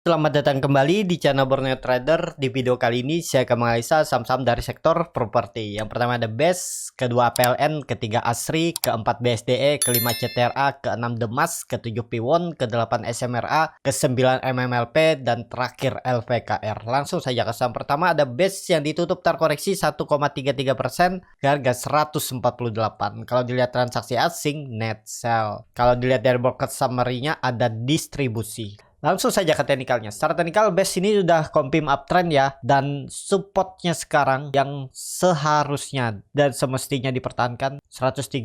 Selamat datang kembali di channel Borneo Trader. Di video kali ini saya akan menganalisa saham-saham dari sektor properti. Yang pertama ada BES, kedua APLN, ketiga ASRI, keempat BSDE, kelima CTRA, keenam Demas, ketujuh Piwon, kedelapan SMRA, kesembilan MMLP, dan terakhir LVKR. Langsung saja ke saham pertama ada BES yang ditutup terkoreksi 1,33% ke harga 148. Kalau dilihat transaksi asing, net sell. Kalau dilihat dari market summary-nya ada distribusi. Langsung saja ke teknikalnya. Secara teknikal BES ini sudah confirm uptrend ya, dan supportnya sekarang yang seharusnya dan semestinya dipertahankan 138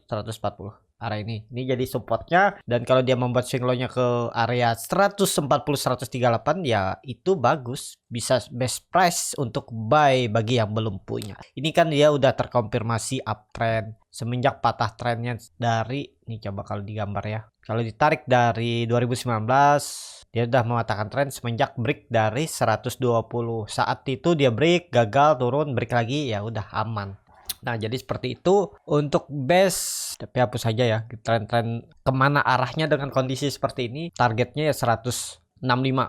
140 area ini jadi supportnya, dan kalau dia membuat swing low-nya ke area 140 138 ya itu bagus, bisa best price untuk buy bagi yang belum punya. Ini kan dia udah terkonfirmasi uptrend semenjak patah trennya dari ini, coba kalau digambar ya. Kalau ditarik dari 2019 dia udah mengatakan tren semenjak break dari 120. Saat itu dia break, gagal, turun, break lagi, ya udah aman. Nah, jadi seperti itu untuk BES. Tapi hapus saja ya tren-tren kemana arahnya dengan kondisi seperti ini. Targetnya ya 165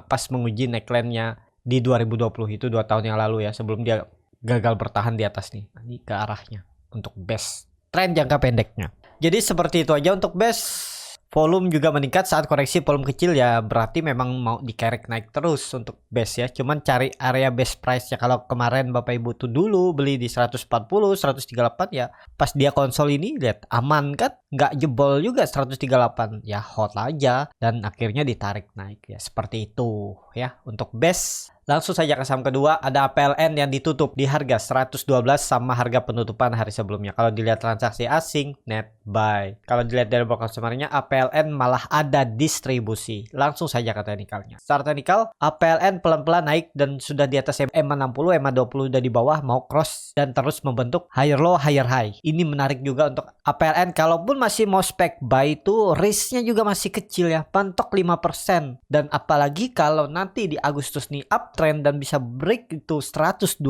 pas menguji neckline-nya di 2020, itu 2 tahun yang lalu ya, sebelum dia gagal bertahan di atas nih. Ini ke arahnya untuk BES, tren jangka pendeknya. Jadi seperti itu aja untuk BES. Volume juga meningkat saat koreksi volume kecil ya, berarti memang mau dikerek naik terus untuk BES ya. Cuman cari area best price ya. Kalau kemarin Bapak Ibu tuh dulu beli di 140 138 ya, pas dia konsol ini lihat aman kan, nggak jebol juga 138 ya, hot aja dan akhirnya ditarik naik ya. Seperti itu ya untuk BES. Langsung saja ke saham kedua ada APLN yang ditutup di harga 112 sama harga penutupan hari sebelumnya. Kalau dilihat transaksi asing, net buy. Kalau dilihat dari broker summary-nya, APLN malah ada distribusi. Langsung saja ke teknikalnya. Secara teknikal, APLN pelan-pelan naik dan sudah di atas EMA 60, EMA 20 udah di bawah, mau cross dan terus membentuk higher low, higher high. Ini menarik juga untuk APLN. Kalaupun masih mau spek buy itu risknya juga masih kecil ya, pantok 5%. Dan apalagi kalau nanti di Agustus nih uptrend dan bisa break itu 120,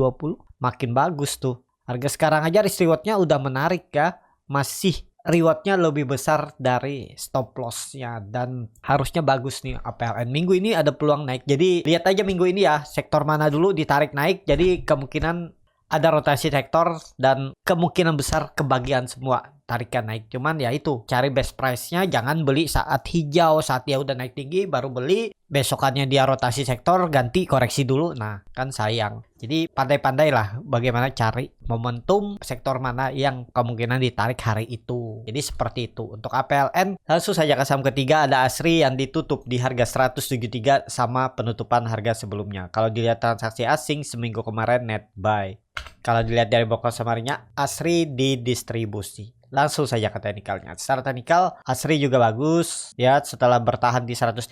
makin bagus tuh. Harga sekarang aja risk rewardnya udah menarik ya, masih rewardnya lebih besar dari stop lossnya, dan harusnya bagus nih APLN. Minggu ini ada peluang naik, jadi lihat aja minggu ini ya sektor mana dulu ditarik naik. Jadi kemungkinan ada rotasi sektor dan kemungkinan besar kebagian semua tarikan naik. Cuman ya itu, cari best price-nya, jangan beli saat hijau, saat dia udah naik tinggi baru beli, besokannya dia rotasi sektor ganti koreksi dulu. Nah kan sayang. Jadi pandai-pandai lah bagaimana cari momentum sektor mana yang kemungkinan ditarik hari itu. Jadi seperti itu untuk APLN. Langsung saja ke saham ketiga ada ASRI yang ditutup di harga 173 sama penutupan harga sebelumnya. Kalau dilihat transaksi asing seminggu kemarin net buy. Kalau dilihat dari broker summary-nya, ASRI didistribusi. Langsung saja ke teknikalnya. Secara teknikal ASRI juga bagus ya, setelah bertahan di 160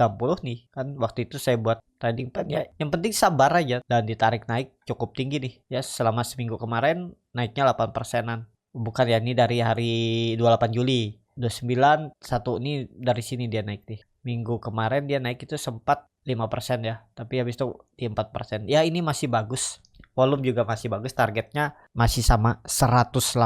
nih. Kan waktu itu saya buat trading plan ya. Yang penting sabar aja dan ditarik naik cukup tinggi nih ya. Selama seminggu kemarin naiknya 8%-an. Bukan ya, ini dari hari 28 Juli. 29 1 ini dari sini dia naik nih. Minggu kemarin dia naik itu sempat 5% ya, tapi habis itu di 4%. Ya ini masih bagus. Volume juga masih bagus, targetnya masih sama 180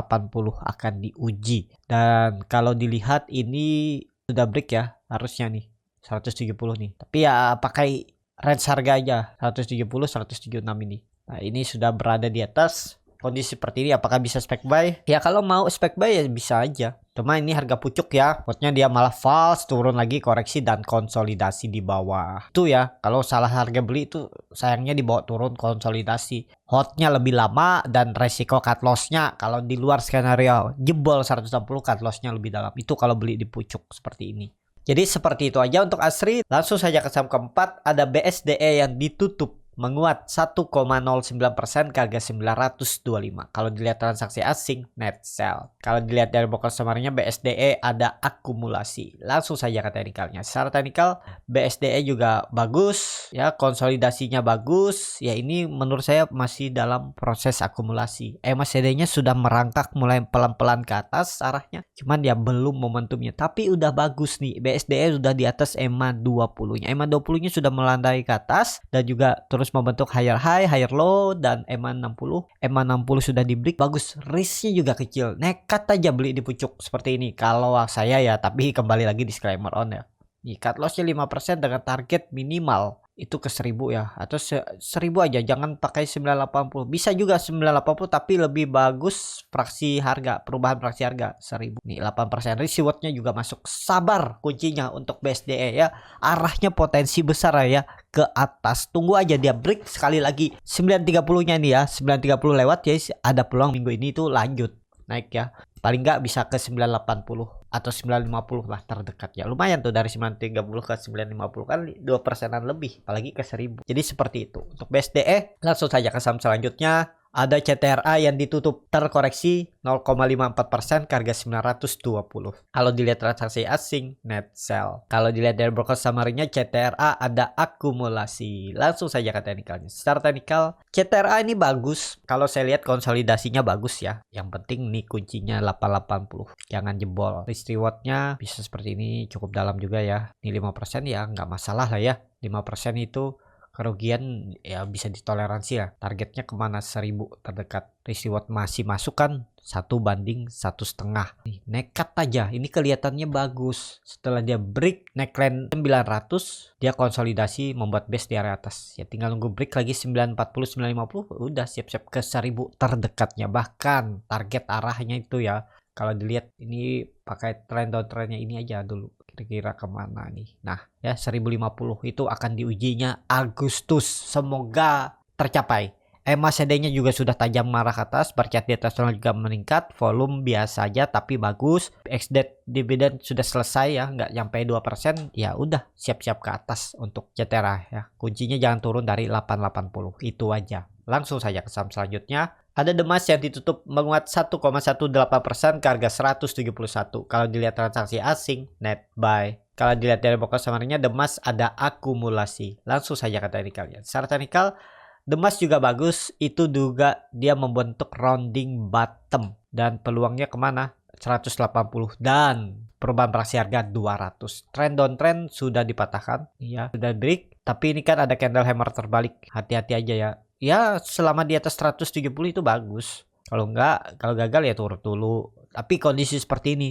akan diuji. Dan kalau dilihat ini sudah break ya, harusnya nih 170 nih. Tapi ya pakai range harga aja 170 176 ini. Nah, ini sudah berada di atas. Kondisi seperti ini apakah bisa spek buy? Ya kalau mau spek buy ya bisa aja. Cuma ini harga pucuk ya. Hotnya dia malah false, turun lagi, koreksi dan konsolidasi di bawah. Itu ya, kalau salah harga beli itu sayangnya dibawa turun konsolidasi. Hotnya lebih lama dan resiko cut loss-nya kalau di luar skenario jebol 160, cut loss-nya lebih dalam. Itu kalau beli di pucuk seperti ini. Jadi seperti itu aja untuk ASRI. Langsung saja ke saham keempat ada BSDE yang ditutup menguat 1,09% ke harga 925. Kalau dilihat transaksi asing net sell. Kalau dilihat dari broker summary-nya BSDE ada akumulasi. Langsung saja ke teknikalnya. Secara teknikal BSDE juga bagus ya, konsolidasinya bagus. Ya ini menurut saya masih dalam proses akumulasi. MACD-nya sudah merangkak mulai pelan-pelan ke atas arahnya. Cuman dia belum momentumnya, tapi udah bagus nih. BSDE sudah di atas EMA 20-nya. EMA 20-nya sudah melandai ke atas dan juga terus membentuk higher high, higher low, dan EMA 60. EMA 60 sudah di break, bagus. Risknya juga kecil. Nekat aja beli di pucuk seperti ini kalau saya ya, tapi kembali lagi disclaimer on ya. Nih cut lossnya 5% dengan target minimal itu ke 1000 ya, atau 1000 aja, jangan pakai 980. Bisa juga 980 tapi lebih bagus fraksi harga, perubahan fraksi harga 1000. Nih 8% rewardnya juga masuk. Sabar kuncinya untuk BSDE ya, arahnya potensi besar ya ke atas. Tunggu aja dia break sekali lagi 930 nya nih ya, 930 lewat ya, ada peluang minggu ini tuh lanjut naik ya, paling nggak bisa ke 980 atau 950 lah terdekat ya. Lumayan tuh dari 930 ke 950 kan 2%-an lebih, apalagi ke 1000. Jadi seperti itu untuk BSDE. Langsung saja ke saham selanjutnya. Ada CTRA yang ditutup terkoreksi 0,54% ke harga 920. Kalau dilihat transaksi asing, net sell. Kalau dilihat dari broker summary-nya, CTRA ada akumulasi. Langsung saja ke teknikalnya. Secara teknikal, CTRA ini bagus. Kalau saya lihat konsolidasinya bagus ya. Yang penting nih kuncinya 880. Jangan jebol. Risk reward-nya bisa seperti ini, cukup dalam juga ya. Ini 5% ya, nggak masalah lah ya. 5% itu kerugian ya bisa ditoleransi ya. Targetnya kemana? 1000 terdekat. Risk reward masih masuk kan 1/1,5. Nih, nekat aja. Ini kelihatannya bagus. Setelah dia break neckline 900, dia konsolidasi membuat base di area atas. Ya tinggal nunggu break lagi 940 950, udah siap-siap ke 1000 terdekatnya. Bahkan target arahnya itu ya, kalau dilihat ini pakai trend downtrendnya ini aja dulu, kira-kira kemana nih. Nah ya 1050 itu akan diujinya Agustus, semoga tercapai. EMA CD-nya juga sudah tajam marah ke atas, bercat di atas juga meningkat, volume biasa aja tapi bagus. XDET dividend sudah selesai ya, nggak nyampe 2%, ya udah siap-siap ke atas untuk CTRA ya. Kuncinya jangan turun dari 880, itu aja. Langsung saja ke saham selanjutnya. Ada Demas yang ditutup menguat 1,18% ke harga 171. Kalau dilihat transaksi asing, net buy. Kalau dilihat dari broker summary-nya, Demas ada akumulasi. Langsung saja ke teknikalnya. Secara teknikal, Demas juga bagus, itu juga dia membentuk rounding bottom dan peluangnya kemana? 180 dan perubahan fraksi harga 200. Trend downtrend sudah dipatahkan, ya sudah break, tapi ini kan ada candle hammer terbalik, hati-hati aja ya. Ya selama di atas 170 itu bagus. Kalau enggak, kalau gagal ya turun dulu. Tapi kondisi seperti ini,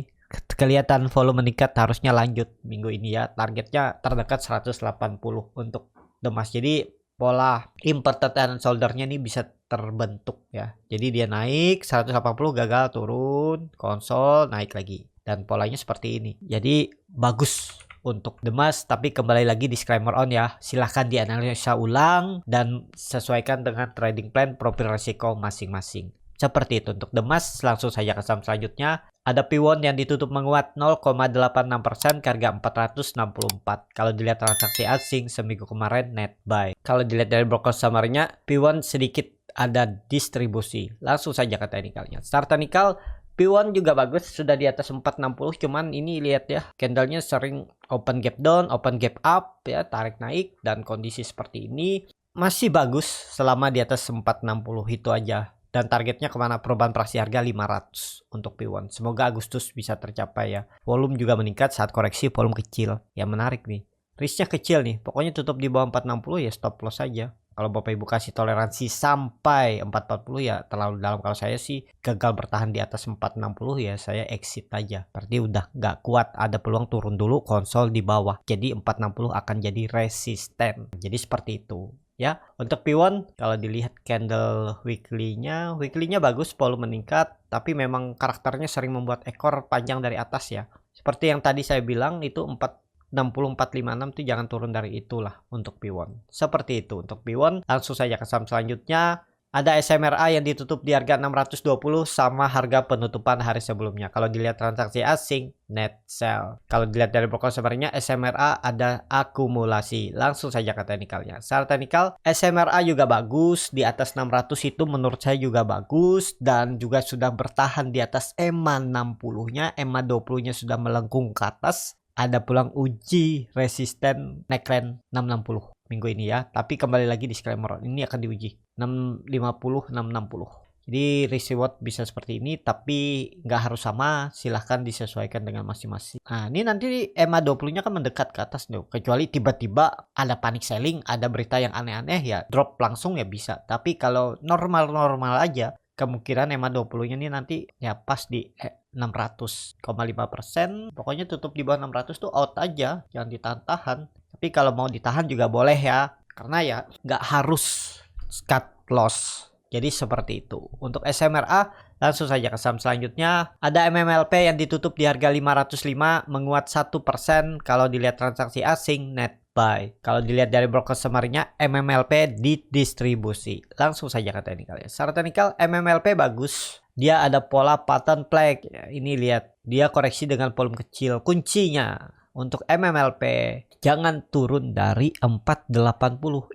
kelihatan volume meningkat, harusnya lanjut minggu ini ya. Targetnya terdekat 180 untuk Demas. Jadi pola inverted and shoulder-nya ini bisa terbentuk ya. Jadi dia naik 180, gagal, turun, konsol, naik lagi. Dan polanya seperti ini. Jadi bagus untuk Demas, tapi kembali lagi disclaimer on ya. Silahkan dianalisa ulang dan sesuaikan dengan trading plan profil risiko masing-masing. Seperti itu untuk Demas. Langsung saja ke saham selanjutnya. Ada Piwon yang ditutup menguat 0,86% ke harga 464. Kalau dilihat transaksi asing seminggu kemarin net buy. Kalau dilihat dari broker summary-nya, Piwon sedikit ada distribusi. Langsung saja ke teknikalnya. Start teknikal, Piwon juga bagus, sudah di atas 460, cuman ini lihat ya, candlenya sering open gap down, open gap up ya, tarik naik, dan kondisi seperti ini masih bagus selama di atas 460 itu aja. Dan targetnya kemana? Perubahan fraksi harga 500 untuk P1. Semoga Agustus bisa tercapai ya. Volume juga meningkat saat koreksi, volume kecil. Ya menarik nih. Risknya kecil nih. Pokoknya tutup di bawah 460 ya stop loss aja. Kalau Bapak Ibu kasih toleransi sampai 440 ya terlalu dalam. Kalau saya sih gagal bertahan di atas 460 ya saya exit aja. Berarti udah nggak kuat. Ada peluang turun dulu, konsol di bawah. Jadi 460 akan jadi resisten. Jadi seperti itu. Ya, untuk P1 kalau dilihat candle weekly-nya bagus, volume meningkat, tapi memang karakternya sering membuat ekor panjang dari atas ya. Seperti yang tadi saya bilang itu 460 456 tuh jangan turun dari itulah untuk P1. Seperti itu untuk P1. Langsung saja ke saham selanjutnya. Ada SMRA yang ditutup di harga 620 sama harga penutupan hari sebelumnya. Kalau dilihat transaksi asing, net sell. Kalau dilihat dari broker summary-nya, SMRA ada akumulasi. Langsung saja ke teknikalnya. Secara teknikal, SMRA juga bagus. Di atas 600 itu menurut saya juga bagus. Dan juga sudah bertahan di atas EMA 60-nya. EMA 20-nya sudah melengkung ke atas. Ada pulang uji resisten neckline 660 minggu ini ya. Tapi kembali lagi disclaimer, ini akan diuji 650 660. Jadi risk reward bisa seperti ini, tapi nggak harus sama, silahkan disesuaikan dengan masing-masing. Nah ini nanti EMA 20 nya kan mendekat ke atas dong, kecuali tiba-tiba ada panic selling, ada berita yang aneh-aneh ya drop langsung ya bisa. Tapi kalau normal-normal aja, kemungkinan EMA 20 nya ini nanti ya pas di 600,5%. Pokoknya tutup di bawah 600 tuh out aja, jangan ditahan-tahan. Tapi kalau mau ditahan juga boleh ya, karena ya nggak harus cut loss. Jadi seperti itu. Untuk SMRA langsung saja ke saham selanjutnya. Ada MMLP yang ditutup di harga 505, menguat 1% kalau dilihat transaksi asing net buy. Kalau dilihat dari broker summary-nya, MMLP didistribusi. Langsung saja ke teknikal ya. Secara teknikal MMLP bagus. Dia ada pola pattern flag. Ya, ini lihat, dia koreksi dengan volume kecil. Kuncinya untuk MMLP jangan turun dari 480,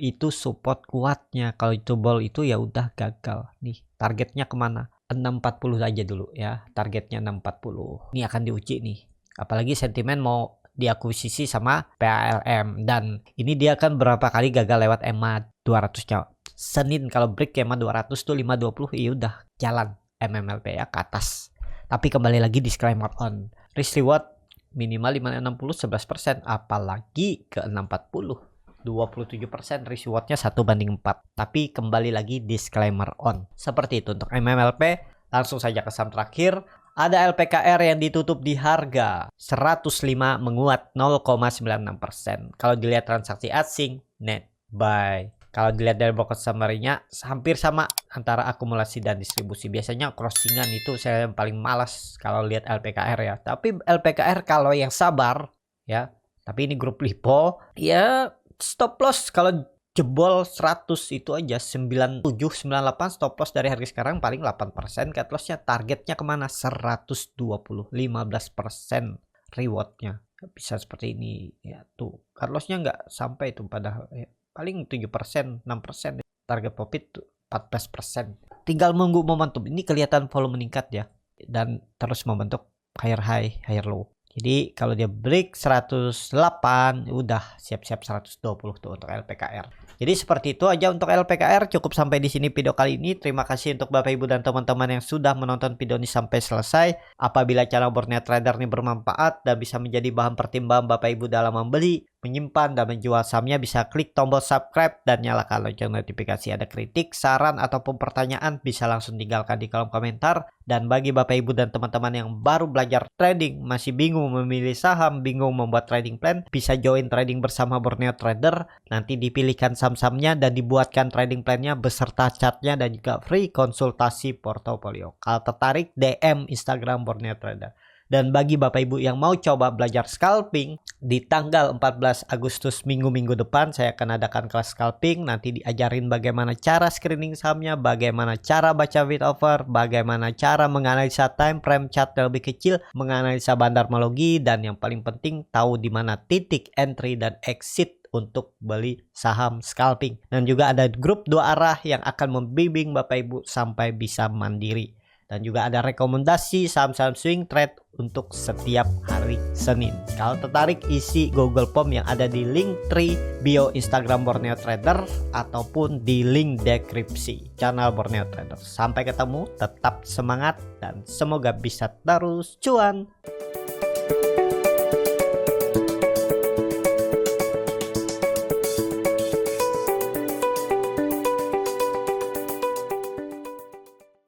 itu support kuatnya. Kalau itu ball itu ya udah gagal. Nih targetnya kemana? 640 aja dulu ya, targetnya 640. Ini akan diuji nih, apalagi sentimen mau diakuisisi sama PALM, dan ini dia kan berapa kali gagal lewat EMA 200 nya. Senin kalau break EMA 200 tuh 520, ya udah jalan MMLP ya ke atas. Tapi kembali lagi disclaimer on risk reward minimal 560 11%, apalagi ke 640 27%, risk rewardnya 1/4. Tapi kembali lagi disclaimer on. Seperti itu untuk MMLP. Langsung saja ke saham terakhir. Ada LPKR yang ditutup di harga 105, menguat 0,96%. Kalau dilihat transaksi asing net buy. Kalau dilihat dari broker summary-nya hampir sama antara akumulasi dan distribusi. Biasanya crossingan itu saya yang paling malas kalau lihat LPKR ya. Tapi LPKR kalau yang sabar ya. Tapi ini grup lipo ya, stop loss kalau jebol 100 itu aja 97 98, stop loss dari harga sekarang paling 8%. Cut lossnya targetnya kemana? 120, 15% rewardnya. Bisa seperti ini ya, tuh cut lossnya nggak sampai itu, padahal ya, paling 7%, 6%. Target profit tuh 14%. Tinggal menunggu momentum. Ini kelihatan volume meningkat ya, dan terus membentuk higher high, higher low. Jadi kalau dia break 108, udah siap-siap 120 tuh untuk LPKR. Jadi seperti itu aja untuk LPKR. Cukup sampai di sini video kali ini. Terima kasih untuk Bapak Ibu dan teman-teman yang sudah menonton video ini sampai selesai. Apabila channel Borneo Trader ini bermanfaat dan bisa menjadi bahan pertimbangan Bapak Ibu dalam membeli, menyimpan dan menjual sahamnya, bisa klik tombol subscribe dan nyalakan lonceng notifikasi. Ada kritik, saran ataupun pertanyaan bisa langsung tinggalkan di kolom komentar. Dan bagi Bapak Ibu dan teman-teman yang baru belajar trading, masih bingung memilih saham, bingung membuat trading plan, bisa join trading bersama Borneo Trader. Nanti dipilihkan saham-sahamnya dan dibuatkan trading plannya beserta chartnya dan juga free konsultasi portofolio. Kalau tertarik, DM Instagram Borneo Trader. Dan bagi Bapak Ibu yang mau coba belajar scalping, di tanggal 14 Agustus minggu-minggu depan saya akan adakan kelas scalping. Nanti diajarin bagaimana cara screening sahamnya, bagaimana cara baca bid offer, bagaimana cara menganalisa time frame chart lebih kecil, menganalisa bandarmologi, dan yang paling penting tahu di mana titik entry dan exit untuk beli saham scalping. Dan juga ada grup 2 arah yang akan membimbing Bapak Ibu sampai bisa mandiri. Dan juga ada rekomendasi saham-saham swing trade untuk setiap hari Senin. Kalau tertarik, isi Google Form yang ada di link tree bio Instagram Borneo Trader ataupun di link deskripsi channel Borneo Trader. Sampai ketemu, tetap semangat dan semoga bisa terus cuan.